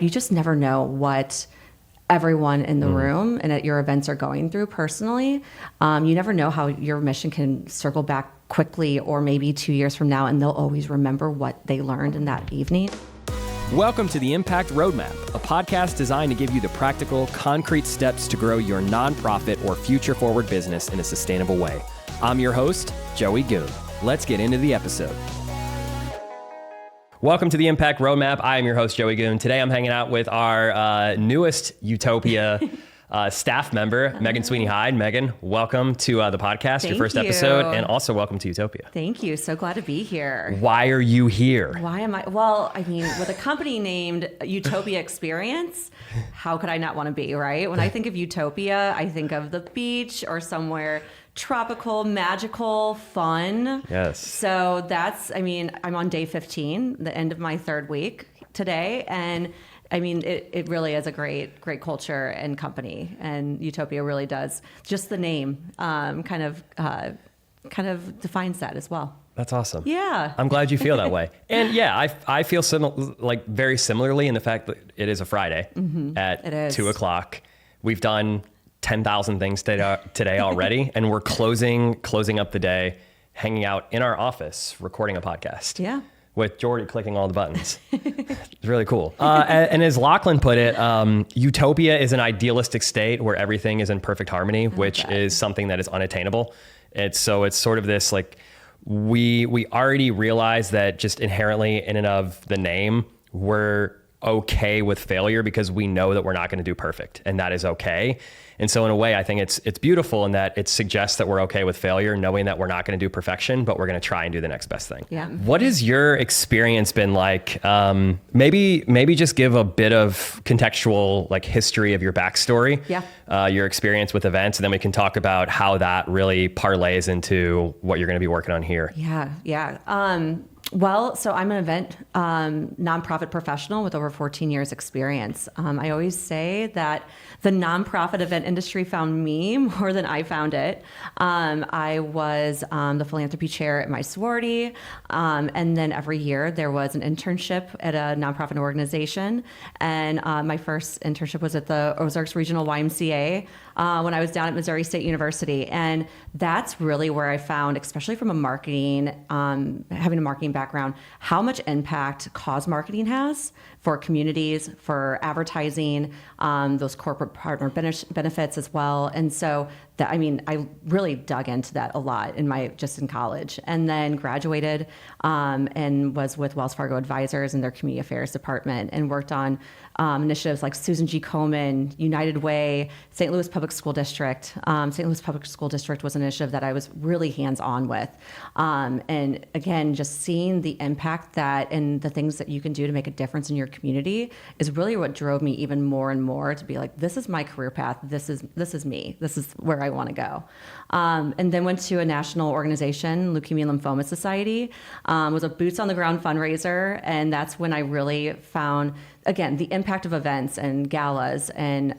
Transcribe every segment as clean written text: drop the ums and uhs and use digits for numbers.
You just never know what everyone in the room and at your events are going through personally. You never know how your mission can circle back quickly or maybe 2 years from now, and they'll always remember what they learned in that evening. Welcome to the Impact Roadmap, a podcast designed to give you the practical, concrete steps to grow your nonprofit or future-forward business in a sustainable way. I'm your host, Joey Goon. Let's get into the episode. Welcome to the Impact Roadmap. I am your host, Joey Goon. Today I'm hanging out with our newest Utopia staff member, Meagan Sweeney-Hyde. Meagan, welcome to the podcast, your first episode, and also welcome to Utopia. Thank you. So glad to be here. Why are you here? Why am I? Well, I mean, with a company named Utopia Experience, how could I not want to be, right? When I think of Utopia, I think of the beach or somewhere tropical, magical, fun. Yes. So that's, I mean, I'm on day 15, the end of my third week today. And I mean, it really is a great culture and company. And Utopia really does. Just the name kind of defines that as well. That's awesome. Yeah. I'm glad you feel that way. And yeah, I feel very similarly in the fact that it is a Friday at 2 o'clock. We've done 10,000 things today already, and we're closing up the day, hanging out in our office, recording a podcast. Yeah. With Jordy clicking all the buttons. It's really cool. And as Lachlan put it, Utopia is an idealistic state where everything is in perfect harmony, which is something that is unattainable. It's sort of this, like, we already realize that just inherently in and of the name, we're okay with failure because we know that we're not going to do perfect, and that is okay. And so in a way, I think it's beautiful in that it suggests that we're okay with failure, knowing that we're not going to do perfection, but we're going to try and do the next best thing. Yeah. What has your experience been like? Maybe just give a bit of contextual, like, history of your backstory. Yeah. Your experience with events, and then we can talk about how that really parlays into what you're going to be working on here. Yeah. Well, so I'm an event nonprofit professional with over 14 years experience. I always say that the nonprofit event industry found me more than I found it. I was the philanthropy chair at my sorority. And then every year there was an internship at a nonprofit organization. And my first internship was at the Ozarks Regional YMCA when I was down at Missouri State University. And that's really where I found, especially from a marketing, having a marketing background, how much impact cause marketing has for communities, for advertising, those corporate partner benefits as well. And so that, I mean, I really dug into that a lot in college, and then graduated and was with Wells Fargo Advisors in their community affairs department, and worked on initiatives like Susan G. Komen, United Way, St. Louis Public School District. St. Louis Public School District was an initiative that I was really hands-on with. And again, just seeing the impact that and the things that you can do to make a difference in your community is really what drove me even more and more to be like, this is my career path. This is me. This is where I want to go. And then went to a national organization, Leukemia and Lymphoma Society, was a boots on the ground fundraiser. And that's when I really found, again, the impact of events and galas and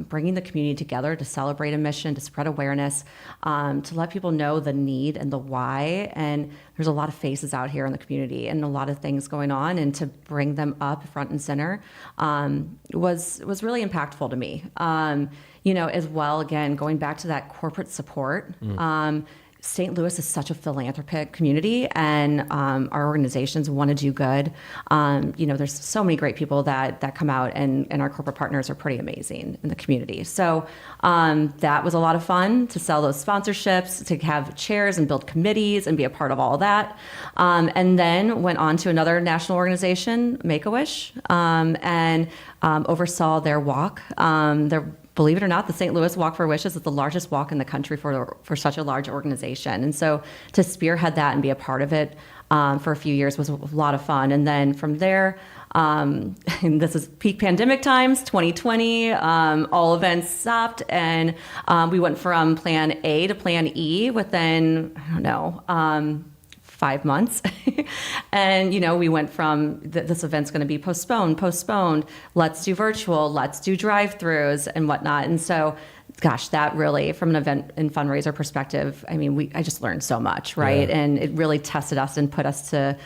bringing the community together to celebrate a mission, to spread awareness, to let people know the need and the why. And there's a lot of faces out here in the community and a lot of things going on, and to bring them up front and center was really impactful to me. As well, again, going back to that corporate support. St. Louis is such a philanthropic community, and our organizations want to do good. There's so many great people that come out, and our corporate partners are pretty amazing in the community. So that was a lot of fun to sell those sponsorships, to have chairs and build committees and be a part of all of that. And then went on to another national organization, Make-A-Wish, and oversaw their walk. Believe it or not, the St. Louis Walk for Wishes is the largest walk in the country for such a large organization. And so to spearhead that and be a part of it for a few years was a lot of fun. And then from there, and this is peak pandemic times, 2020, all events stopped. And we went from plan A to plan E within, 5 months. And, we went from this event's going to be postponed, let's do virtual, let's do drive-throughs and whatnot. And so gosh, that really, from an event and fundraiser perspective, I mean, I just learned so much, right? Yeah. And it really tested us and put us to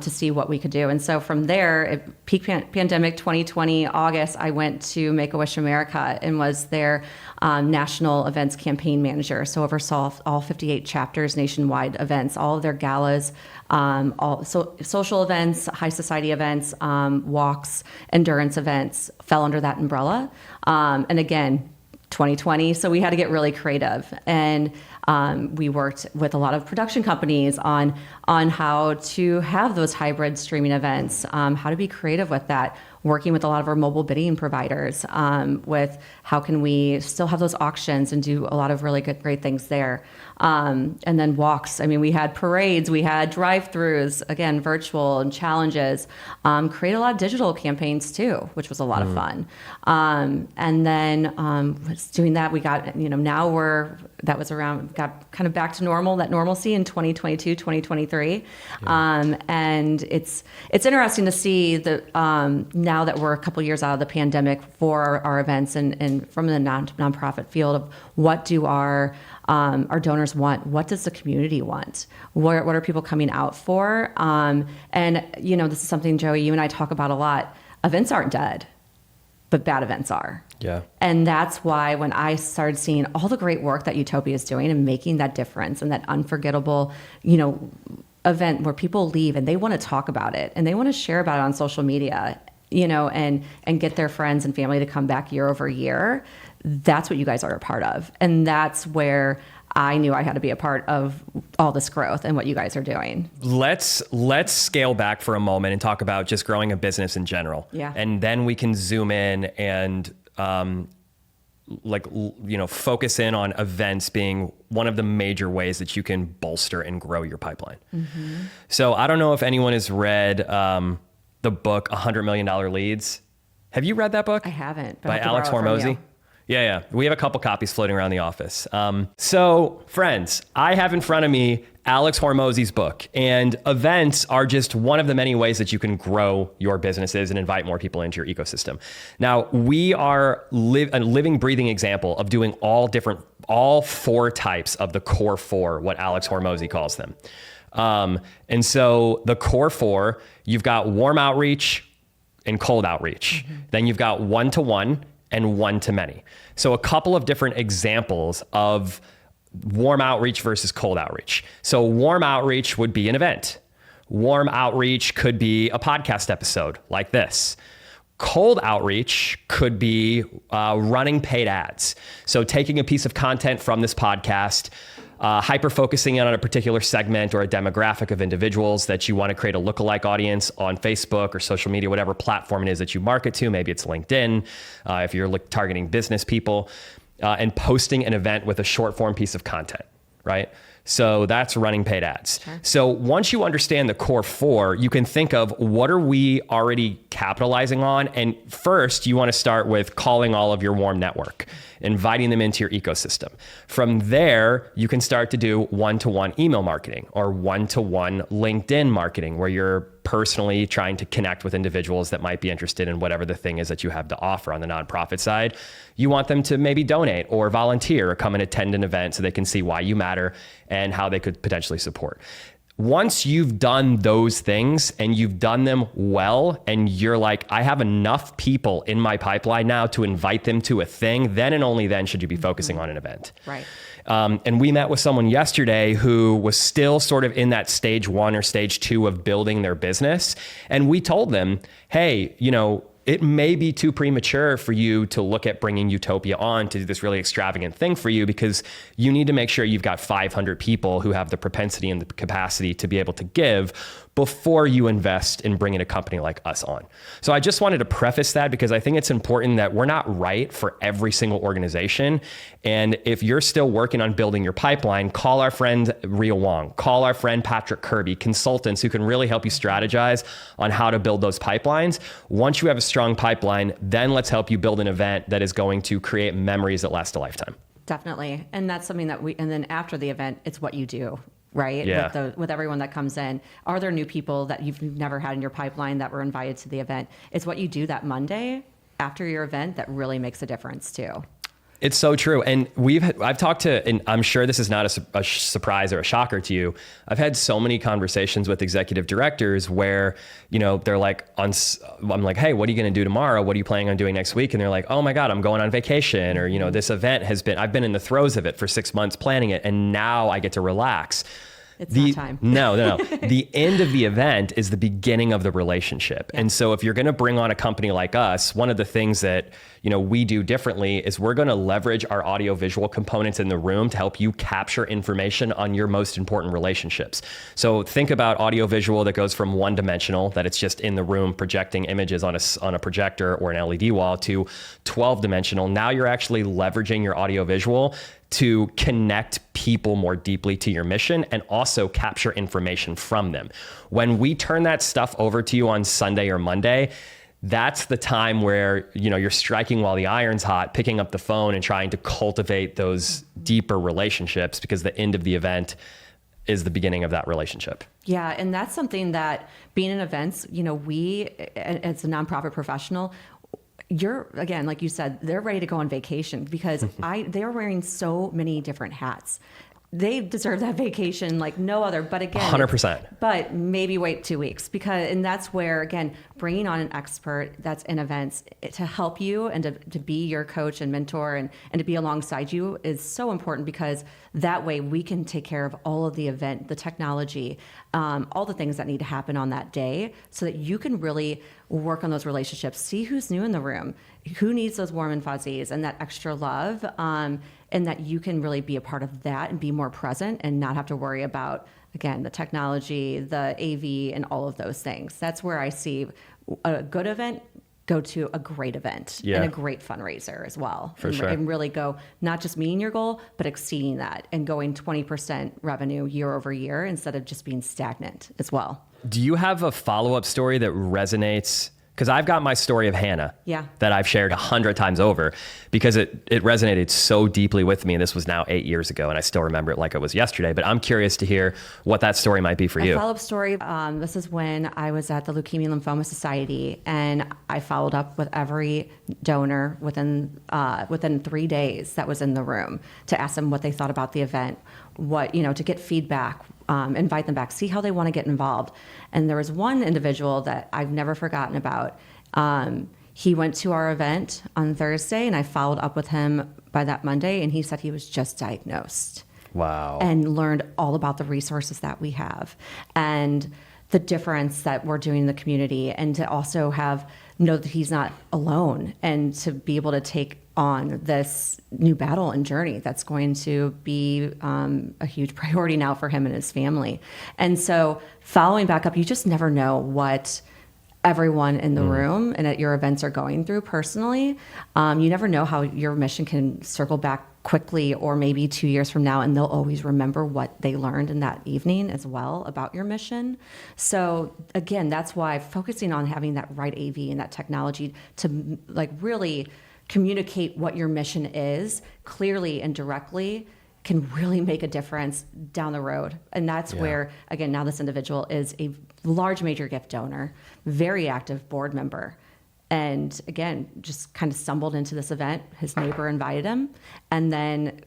see what we could do. And so from there, peak pandemic 2020 August, I went to Make-A-Wish America and was their national events campaign manager. So oversaw all 58 chapters, nationwide events, all of their galas, social events, high society events, walks, endurance events fell under that umbrella. And again, 2020, so we had to get really creative, and we worked with a lot of production companies on how to have those hybrid streaming events, how to be creative with that, working with a lot of our mobile bidding providers, with how can we still have those auctions and do a lot of really great things there. And then walks. I mean, we had parades, we had drive-throughs, again, virtual and challenges, create a lot of digital campaigns too, which was a lot of fun. And then doing that, we got, now got kind of back to normal, that normalcy in 2022, 2023. Yeah. And it's interesting to see that now that we're a couple years out of the pandemic for our events and from the nonprofit field of what do our donors want? What does the community want? What are people coming out for? And, this is something, Joey, you and I talk about a lot. Events aren't dead, but bad events are. Yeah. And that's why when I started seeing all the great work that Utopia is doing and making that difference and that unforgettable, event where people leave and they want to talk about it and they want to share about it on social media, and get their friends and family to come back year over year, that's what you guys are a part of. And that's where I knew I had to be a part of all this growth and what you guys are doing. Let's scale back for a moment and talk about just growing a business in general. Yeah. And then we can zoom in and focus in on events being one of the major ways that you can bolster and grow your pipeline. Mm-hmm. So I don't know if anyone has read the book $100 Million Leads. Have you read that book? I haven't. By Alex Hormozi? Yeah. We have a couple copies floating around the office. So friends, I have in front of me Alex Hormozi's book, and events are just one of the many ways that you can grow your businesses and invite more people into your ecosystem. Now, we are a living, breathing example of doing all four types of the core four, what Alex Hormozi calls them. And so the core four, you've got warm outreach and cold outreach. Mm-hmm. Then you've got one-to-one and one-to-many. So a couple of different examples of warm outreach versus cold outreach. So warm outreach would be an event. Warm outreach could be a podcast episode like this. Cold outreach could be running paid ads. So taking a piece of content from this podcast, hyper-focusing in on a particular segment or a demographic of individuals that you want to create a lookalike audience on Facebook or social media, whatever platform it is that you market to. Maybe it's LinkedIn, if you're targeting business people, and posting an event with a short form piece of content, right? So that's running paid ads. Sure. So once you understand the core four, you can think of what are we already capitalizing on? And first, you want to start with calling all of your warm network, inviting them into your ecosystem. From there, you can start to do one-to-one email marketing or one-to-one LinkedIn marketing, where you're personally trying to connect with individuals that might be interested in whatever the thing is that you have to offer. On the nonprofit side, you want them to maybe donate or volunteer or come and attend an event so they can see why you matter and how they could potentially support. Once you've done those things and you've done them well, and you're like, I have enough people in my pipeline now to invite them to a thing, then and only then should you be focusing on an event. Right. And we met with someone yesterday who was still sort of in that stage 1 or stage 2 of building their business. And we told them, hey, it may be too premature for you to look at bringing Utopia on to do this really extravagant thing for you, because you need to make sure you've got 500 people who have the propensity and the capacity to be able to give before you invest in bringing a company like us on. So I just wanted to preface that because I think it's important that we're not right for every single organization. And if you're still working on building your pipeline, call our friend Ria Wong, call our friend Patrick Kirby, consultants who can really help you strategize on how to build those pipelines. Once you have a strong pipeline, then let's help you build an event that is going to create memories that last a lifetime. Definitely. And that's something that and then after the event, it's what you do. Right? Yeah. With everyone that comes in. Are there new people that you've never had in your pipeline that were invited to the event? It's what you do that Monday after your event that really makes a difference too. It's so true. And I've talked to, and I'm sure this is not a surprise or a shocker to you. I've had so many conversations with executive directors where, they're like, I'm like, hey, what are you going to do tomorrow? What are you planning on doing next week? And they're like, oh my God, I'm going on vacation. Or, this event I've been in the throes of it for 6 months planning it. And now I get to relax. It's not time. No. The end of the event is the beginning of the relationship. Yeah. And so if you're going to bring on a company like us, one of the things that, we do differently is we're going to leverage our audio visual components in the room to help you capture information on your most important relationships. So think about audio visual that goes from one dimensional, that it's just in the room projecting images on a projector or an LED wall, to 12 dimensional. Now you're actually leveraging your audio visual to connect people more deeply to your mission and also capture information from them. When we turn that stuff over to you on Sunday or Monday, that's the time where, you're striking while the iron's hot, picking up the phone and trying to cultivate those deeper relationships, because the end of the event is the beginning of that relationship. Yeah. And that's something that, being in events, we, as a nonprofit professional, again, like you said, they're ready to go on vacation because they're wearing so many different hats. They deserve that vacation like no other. But again, 100%. But maybe wait 2 weeks, and that's where, again, bringing on an expert that's in events to help you and to be your coach and mentor and to be alongside you is so important, because that way we can take care of all of the event, the technology, all the things that need to happen on that day, so that you can really work on those relationships, see who's new in the room, who needs those warm and fuzzies and that extra love, and that you can really be a part of that and be more present and not have to worry about, again, the technology, the AV, and all of those things. That's where I see a good event go to a great event and a great fundraiser as well. And really go, not just meeting your goal, but exceeding that and going 20% revenue year over year instead of just being stagnant as well. Do you have a follow-up story that resonates? Because I've got my story of Hannah that I've shared 100 times over, because it resonated so deeply with me. This was now 8 years ago, and I still remember it like it was yesterday. But I'm curious to hear what that story might be for you. A follow-up story, this is when I was at the Leukemia and Lymphoma Society, and I followed up with every donor within 3 days that was in the room to ask them what they thought about the event, to get feedback, invite them back, see how they want to get involved. And there was one individual that I've never forgotten about. He went to our event on Thursday, and I followed up with him by that Monday, and he said he was just diagnosed. Wow. And learned all about the resources that we have and the difference that we're doing in the community, and to also know that he's not alone, and to be able to take on this new battle and journey that's going to be a huge priority now for him and his family. And so following back up, you just never know what everyone in the room and at your events are going through personally. You never know how your mission can circle back quickly, or maybe 2 years from now, and they'll always remember what they learned in that evening as well about your mission. So again, that's why focusing on having that right AV and that technology to really communicate what your mission is clearly and directly can really make a difference down the road. And that's where, again, now this individual is a large major gift donor, very active board member. And again, just kind of stumbled into this event. His neighbor invited him, and then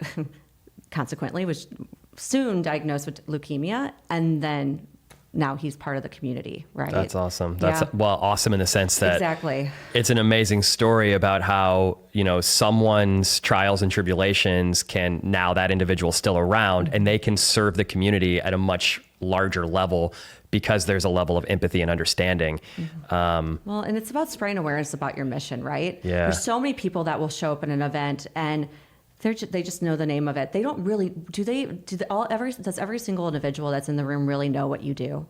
consequently was soon diagnosed with leukemia. And then now he's part of the community, right? That's awesome. That's awesome in the sense that exactly, it's an amazing story about how, someone's trials and tribulations can, now that individual's still around, and they can serve the community at a much larger level because there's a level of empathy and understanding. Well, and it's about spreading awareness about your mission, right? Yeah. There's so many people that will show up in an event and they just know the name of it. They don't really, does every single individual that's in the room really know what you do?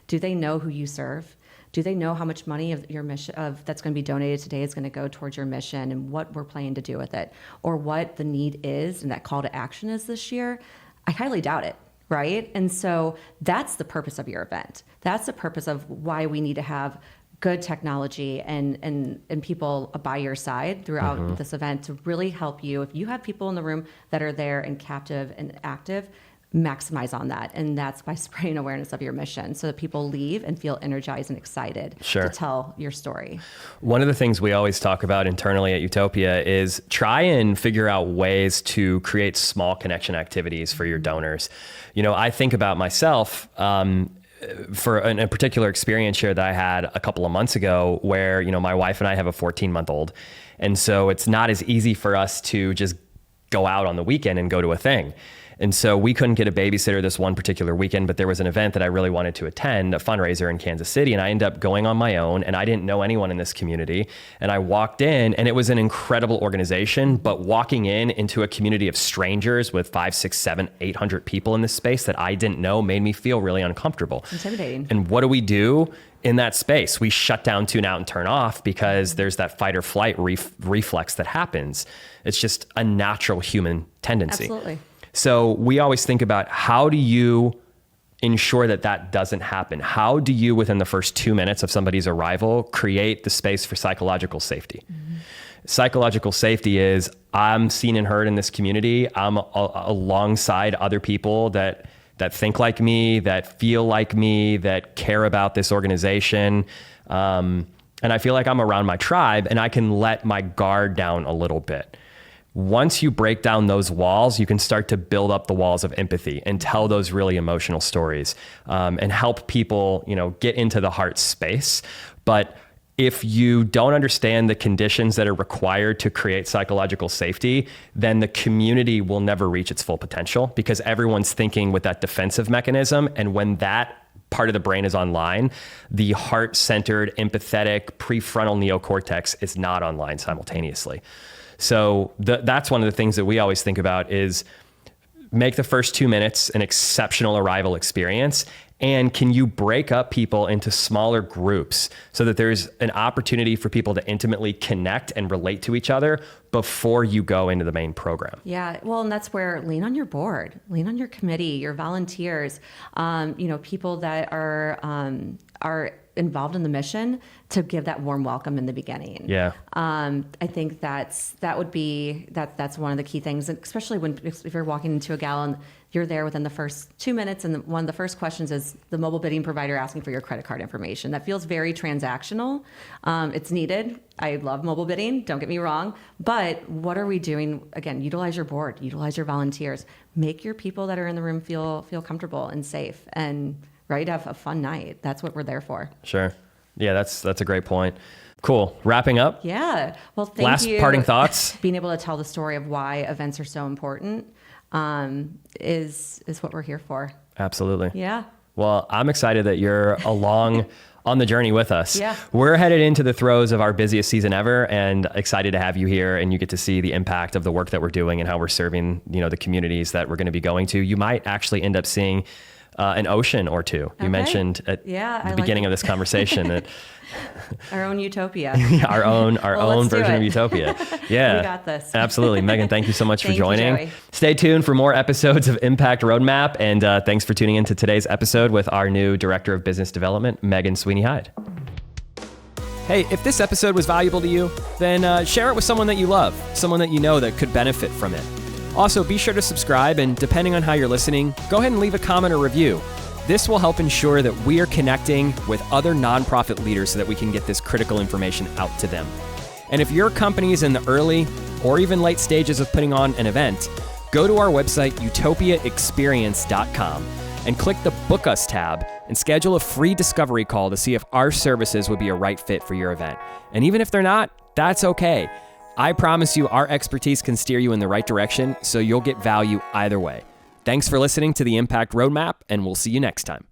Do they know who you serve? Do they know how much money of your mission that's going to be donated today is going to go towards your mission, and what we're planning to do with it, or what the need is and that call to action is this year? I highly doubt it. Right? And so that's the purpose of your event. That's the purpose of why we need to have good technology and people by your side throughout this event to really help you. If you have people in the room that are there and captive and active, maximize on that. And that's by spreading awareness of your mission so that people leave and feel energized and excited Sure. to tell your story. One of the things we always talk about internally at Utopia is try and figure out ways to create small connection activities for your donors. You know, I think about myself, for a particular experience here that I had a couple of months ago where, you know, my wife and I have a 14-month-old. And so it's not as easy for us to just go out on the weekend and go to a thing. And so we couldn't get a babysitter this one particular weekend, but there was an event that I really wanted to attend, a fundraiser in Kansas City. And I ended up going on my own, and I didn't know anyone in this community. And I walked in, and it was an incredible organization, but walking into a community of strangers with 5, 6, 7, 800 people in this space that I didn't know made me feel really uncomfortable. Intimidating. And what do? In that space, we shut down, tune out, and turn off because there's that fight or flight reflex that happens. It's just a natural human tendency. Absolutely. So we always think about, how do you ensure that that doesn't happen? How do you, within the first 2 minutes of somebody's arrival, create the space for psychological safety? Mm-hmm. Psychological safety is, I'm seen and heard in this community. I'm alongside other people that think like me, that feel like me, that care about this organization. And I feel like I'm around my tribe, and I can let my guard down a little bit. Once you break down those walls, you can start to build up the walls of empathy and tell those really emotional stories, and help people, you know, get into the heart space. But if you don't understand the conditions that are required to create psychological safety, then the community will never reach its full potential, because everyone's thinking with that defensive mechanism. And when that part of the brain is online, the heart-centered, empathetic, prefrontal neocortex is not online simultaneously. So that's one of the things that we always think about is make the first 2 minutes an exceptional arrival experience. And can you break up people into smaller groups so that there's an opportunity for people to intimately connect and relate to each other before you go into the main program? Yeah, well, and that's where lean on your board, lean on your committee, your volunteers, people that are involved in the mission, to give that warm welcome in the beginning. Yeah. I think that's one of the key things, and especially if you're walking into a gala and you're there within the first 2 minutes, and one of the first questions is the mobile bidding provider asking for your credit card information. That feels very transactional. It's needed. I love mobile bidding, don't get me wrong, but what are we doing? Again, utilize your board, utilize your volunteers, make your people that are in the room feel comfortable and safe and ready to have a fun night. That's what we're there for. Sure. Yeah, that's a great point. Cool. Wrapping up. Yeah. Well, thank you. Last parting thoughts. Being able to tell the story of why events are so important is what we're here for. Absolutely. Yeah. Well, I'm excited that you're along on the journey with us. Yeah. We're headed into the throes of our busiest season ever, and excited to have you here, and you get to see the impact of the work that we're doing and how we're serving, the communities that we're going to be going to. You might actually end up seeing an ocean or two. You mentioned at the beginning of this conversation that our own Utopia, our own version of Utopia. Yeah, we got this. Absolutely. Meagan, thank you so much for joining. You, Stay tuned for more episodes of Impact Roadmap. And thanks for tuning into today's episode with our new Director of Business Development, Meagan Sweeney-Hyde. Hey, if this episode was valuable to you, then share it with someone that you love, someone that you know that could benefit from it. Also, be sure to subscribe, and depending on how you're listening, go ahead and leave a comment or review. This will help ensure that we are connecting with other nonprofit leaders so that we can get this critical information out to them. And if your company is in the early or even late stages of putting on an event, go to our website, utopiaexperience.com, and click the Book Us tab and schedule a free discovery call to see if our services would be a right fit for your event. And even if they're not, that's okay. I promise you our expertise can steer you in the right direction, so you'll get value either way. Thanks for listening to the Impact Roadmap, and we'll see you next time.